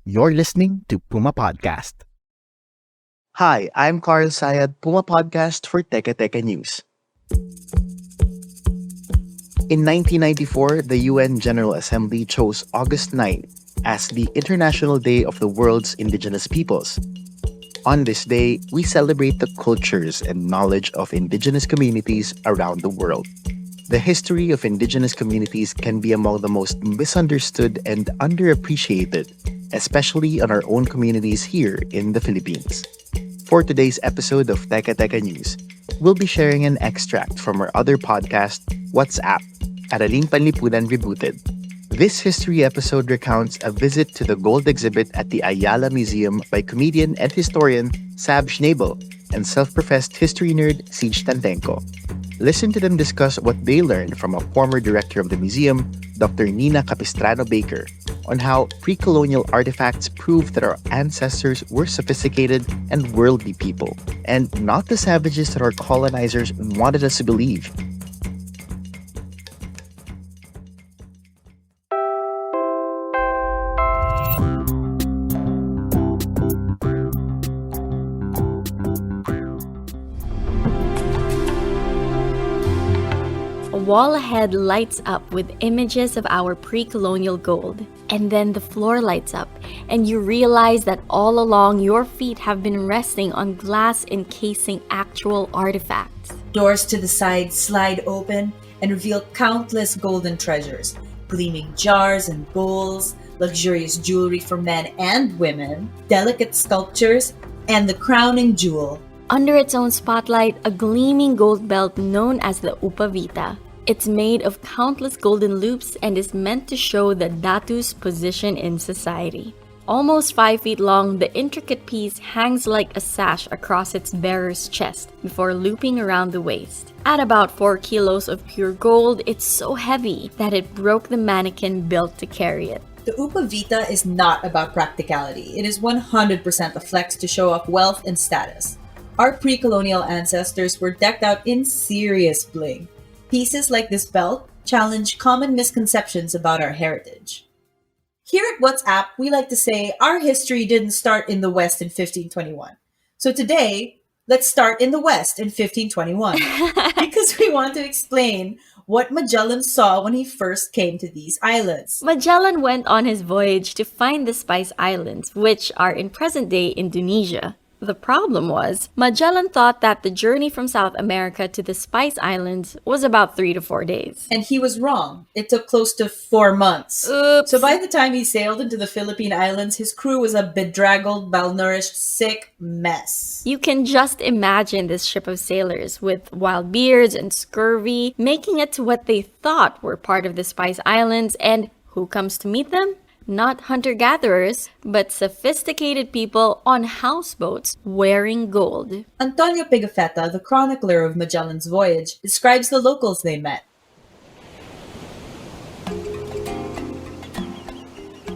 You're listening to Puma Podcast. Hi, I'm Carl Sayad, Puma Podcast for Teka Teka News. In 1994, the UN General Assembly chose August 9 as the International Day of the World's Indigenous Peoples. On this day, we celebrate the cultures and knowledge of indigenous communities around the world. The history of indigenous communities can be among the most misunderstood and underappreciated, especially on our own communities here in the Philippines. For today's episode of Teka Teka News, we'll be sharing an extract from our other podcast, What's Up? Araling Panlipunan Rebooted. This history episode recounts a visit to the gold exhibit at the Ayala Museum by comedian and historian Sab Schnabel and self-professed history nerd Siege Tantenko. Listen to them discuss what they learned from a former director of the museum, Dr. Nina Capistrano Baker, on how pre-colonial artifacts prove that our ancestors were sophisticated and worldly people, and not the savages that our colonizers wanted us to believe. A wall ahead lights up with images of our pre-colonial gold. And then the floor lights up, and you realize that all along your feet have been resting on glass encasing actual artifacts. Doors to the side slide open and reveal countless golden treasures, gleaming jars and bowls, luxurious jewelry for men and women, delicate sculptures, and the crowning jewel. Under its own spotlight, a gleaming gold belt known as the upavita. It's made of countless golden loops and is meant to show the datu's position in society. Almost 5 feet long, the intricate piece hangs like a sash across its bearer's chest before looping around the waist. At about 4 kilos of pure gold, it's so heavy that it broke the mannequin built to carry it. The upavita is not about practicality. It is 100% a flex to show off wealth and status. Our pre-colonial ancestors were decked out in serious bling. Pieces like this belt challenge common misconceptions about our heritage. Here at What's Up, we like to say our history didn't start in the West in 1521. So today, let's start in the West in 1521 because we want to explain what Magellan saw when he first came to these islands. Magellan went on his voyage to find the Spice Islands, which are in present-day Indonesia. The problem was, Magellan thought that the journey from South America to the Spice Islands was about 3 to 4 days. And he was wrong. It took close to 4 months. Oops. So by the time he sailed into the Philippine Islands, his crew was a bedraggled, malnourished, sick mess. You can just imagine this ship of sailors with wild beards and scurvy making it to what they thought were part of the Spice Islands, and who comes to meet them? Not hunter-gatherers, but sophisticated people on houseboats wearing gold. Antonio Pigafetta, the chronicler of Magellan's voyage, describes the locals they met.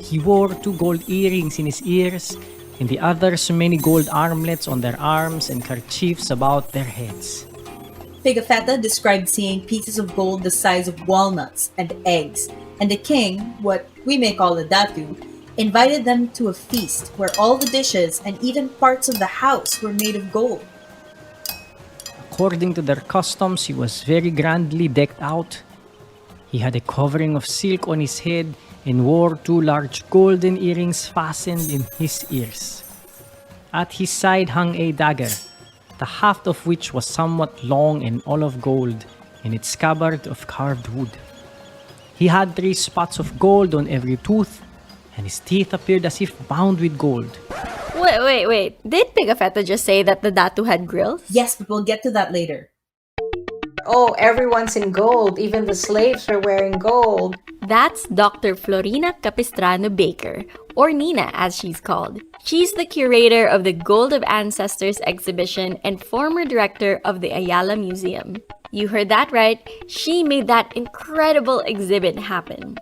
He wore 2 gold earrings in his ears, and the others many gold armlets on their arms and kerchiefs about their heads. Pigafetta described seeing pieces of gold the size of walnuts and eggs, and the king, what we may call a datu, invited them to a feast where all the dishes and even parts of the house were made of gold. According to their customs, he was very grandly decked out. He had a covering of silk on his head and wore 2 large golden earrings fastened in his ears. At his side hung a dagger, the haft of which was somewhat long and all of gold, and its scabbard of carved wood. He had 3 spots of gold on every tooth, and his teeth appeared as if bound with gold. Wait. Did Pigafetta just say that the Datu had grills? Yes, but we'll get to that later. Oh, everyone's in gold. Even the slaves are wearing gold. That's Dr. Florina Capistrano Baker, or Nina as she's called. She's the curator of the Gold of Ancestors exhibition and former director of the Ayala Museum. You heard that right. She made that incredible exhibit happen.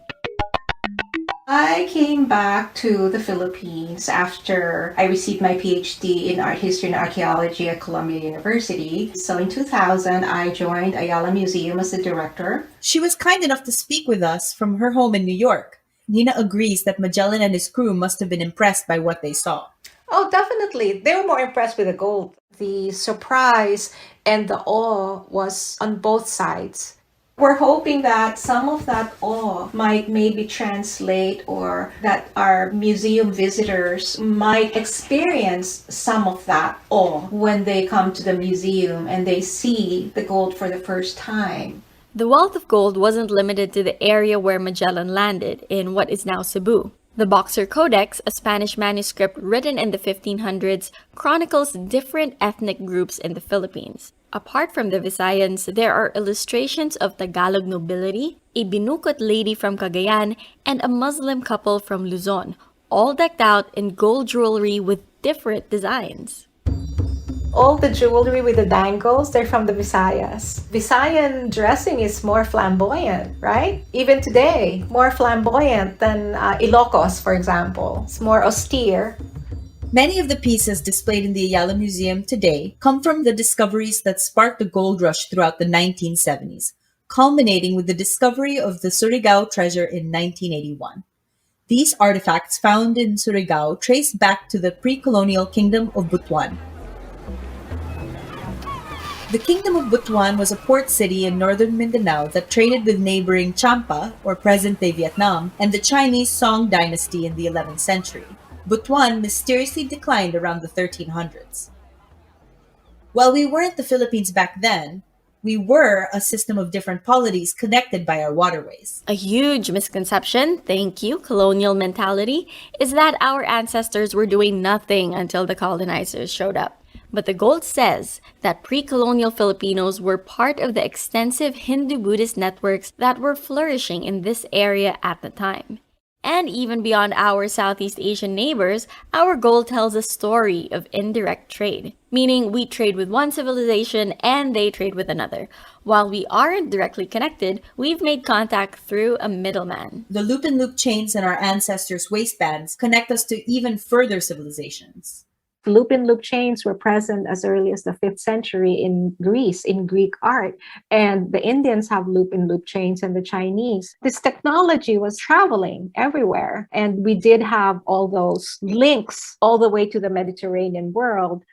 I came back to the Philippines after I received my PhD in art history and archaeology at Columbia University. So in 2000, I joined Ayala Museum as the director. She was kind enough to speak with us from her home in New York. Nina agrees that Magellan and his crew must have been impressed by what they saw. Oh, definitely. They were more impressed with the gold. The surprise and the awe was on both sides. We're hoping that some of that awe might maybe translate, or that our museum visitors might experience some of that awe when they come to the museum and they see the gold for the first time. The wealth of gold wasn't limited to the area where Magellan landed, in what is now Cebu. The Boxer Codex, a Spanish manuscript written in the 1500s, chronicles different ethnic groups in the Philippines. Apart from the Visayans, there are illustrations of Tagalog nobility, a binukot lady from Cagayan, and a Muslim couple from Luzon, all decked out in gold jewelry with different designs. All the jewelry with the dangles, they're from the Visayas. Visayan dressing is more flamboyant, right? Even today, more flamboyant than Ilocos, for example. It's more austere. Many of the pieces displayed in the Ayala Museum today come from the discoveries that sparked the gold rush throughout the 1970s, culminating with the discovery of the Surigao treasure in 1981. These artifacts found in Surigao trace back to the pre-colonial Kingdom of Butuan. The Kingdom of Butuan was a port city in northern Mindanao that traded with neighboring Champa, or present-day Vietnam, and the Chinese Song dynasty in the 11th century. Butuan mysteriously declined around the 1300s. While we weren't the Philippines back then, we were a system of different polities connected by our waterways. A huge misconception, thank you, colonial mentality, is that our ancestors were doing nothing until the colonizers showed up. But the gold says that pre-colonial Filipinos were part of the extensive Hindu-Buddhist networks that were flourishing in this area at the time. And even beyond our Southeast Asian neighbors, our gold tells a story of indirect trade, meaning we trade with one civilization and they trade with another. While we aren't directly connected, we've made contact through a middleman. The loop and loop chains in our ancestors' waistbands connect us to even further civilizations. Loop-in-loop chains were present as early as the 5th century in Greece, in Greek art. And the Indians have loop-in-loop chains, and the Chinese. This technology was traveling everywhere. And we did have all those links all the way to the Mediterranean world.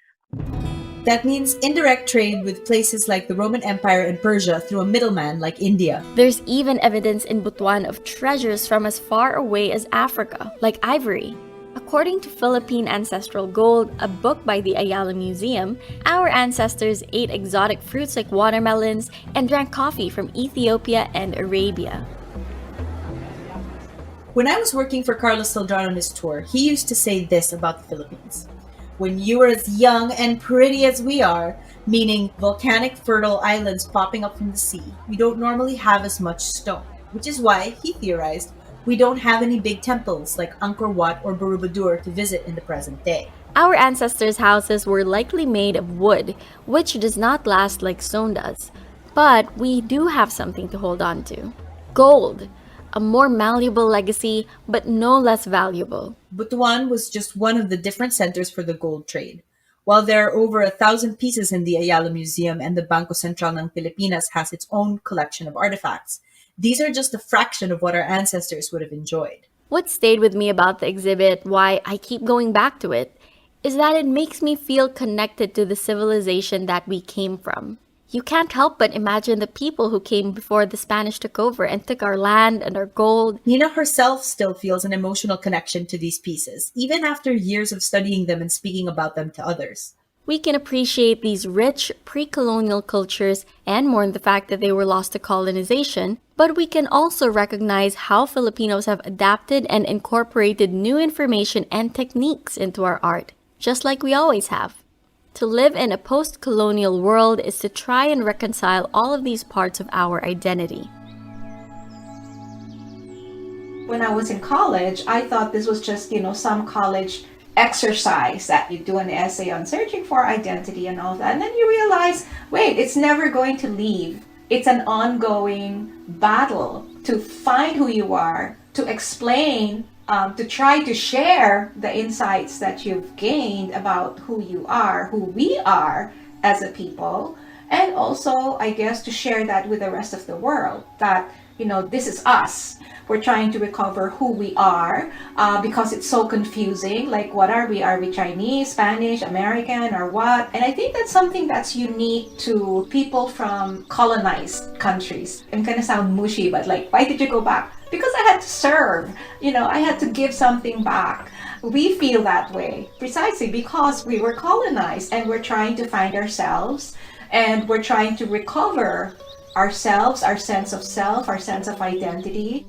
That means indirect trade with places like the Roman Empire and Persia through a middleman like India. There's even evidence in Butuan of treasures from as far away as Africa, like ivory. According to Philippine Ancestral Gold, a book by the Ayala Museum, our ancestors ate exotic fruits like watermelons and drank coffee from Ethiopia and Arabia. When I was working for Carlos Saldrano on his tour, he used to say this about the Philippines. When you are as young and pretty as we are, meaning volcanic fertile islands popping up from the sea, we don't normally have as much stone, which is why, he theorized, we don't have any big temples like Angkor Wat or Borobudur to visit in the present day. Our ancestors' houses were likely made of wood, which does not last like stone does. But we do have something to hold on to. Gold, a more malleable legacy, but no less valuable. Butuan was just one of the different centers for the gold trade. While there are over 1,000 pieces in the Ayala Museum and the Bangko Sentral ng Pilipinas has its own collection of artifacts, these are just a fraction of what our ancestors would have enjoyed. What stayed with me about the exhibit, why I keep going back to it, is that it makes me feel connected to the civilization that we came from. You can't help but imagine the people who came before the Spanish took over and took our land and our gold. Nina herself still feels an emotional connection to these pieces, even after years of studying them and speaking about them to others. We can appreciate these rich pre-colonial cultures and mourn the fact that they were lost to colonization, but we can also recognize how Filipinos have adapted and incorporated new information and techniques into our art, just like we always have. To live in a post-colonial world is to try and reconcile all of these parts of our identity. When I was in college, I thought this was just, some college exercise that you do an essay on searching for identity and all that. And then you realize, wait, it's never going to leave. It's an ongoing battle to find who you are, to explain, to try to share the insights that you've gained about who you are, who we are as a people, and also, I guess, to share that with the rest of the world, that this is us. We're trying to recover who we are because it's so confusing. Like, what are we? Are we Chinese, Spanish, American, or what? And I think that's something that's unique to people from colonized countries. I'm gonna sound mushy, but like, why did you go back? Because I had to serve. I had to give something back. We feel that way precisely because we were colonized, and we're trying to find ourselves, and we're trying to recover ourselves, our sense of self, our sense of identity.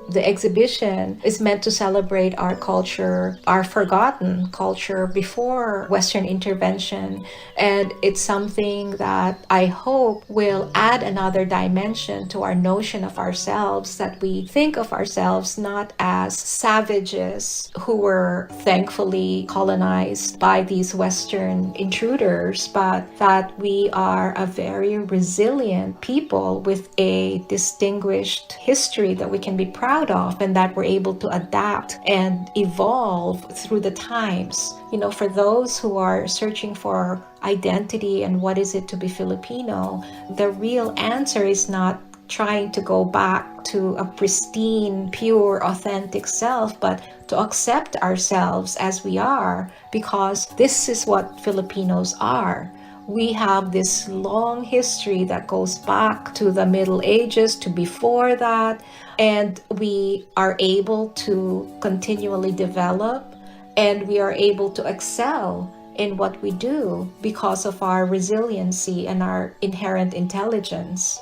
The exhibition is meant to celebrate our culture, our forgotten culture before Western intervention. And it's something that I hope will add another dimension to our notion of ourselves, that we think of ourselves not as savages who were thankfully colonized by these Western intruders, but that we are a very resilient people with a distinguished history that we can be proud of, and that we're able to adapt and evolve through the times. For those who are searching for identity and what is it to be Filipino, the real answer is not trying to go back to a pristine, pure, authentic self, but to accept ourselves as we are, because this is what Filipinos are. We have this long history that goes back to the Middle Ages, to before that, and we are able to continually develop, and we are able to excel in what we do because of our resiliency and our inherent intelligence.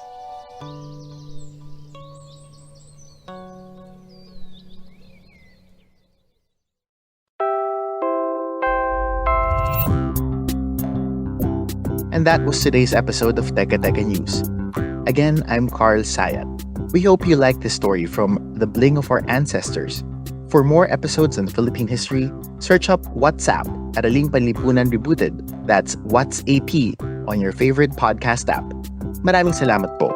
And that was today's episode of Teka Teka News. Again, I'm Carl Sayat. We hope you liked this story from the Bling of Our Ancestors. For more episodes on Philippine history, search up WhatsApp at Araling Panlipunan Rebooted. That's WhatsApp on your favorite podcast app. Maraming salamat po.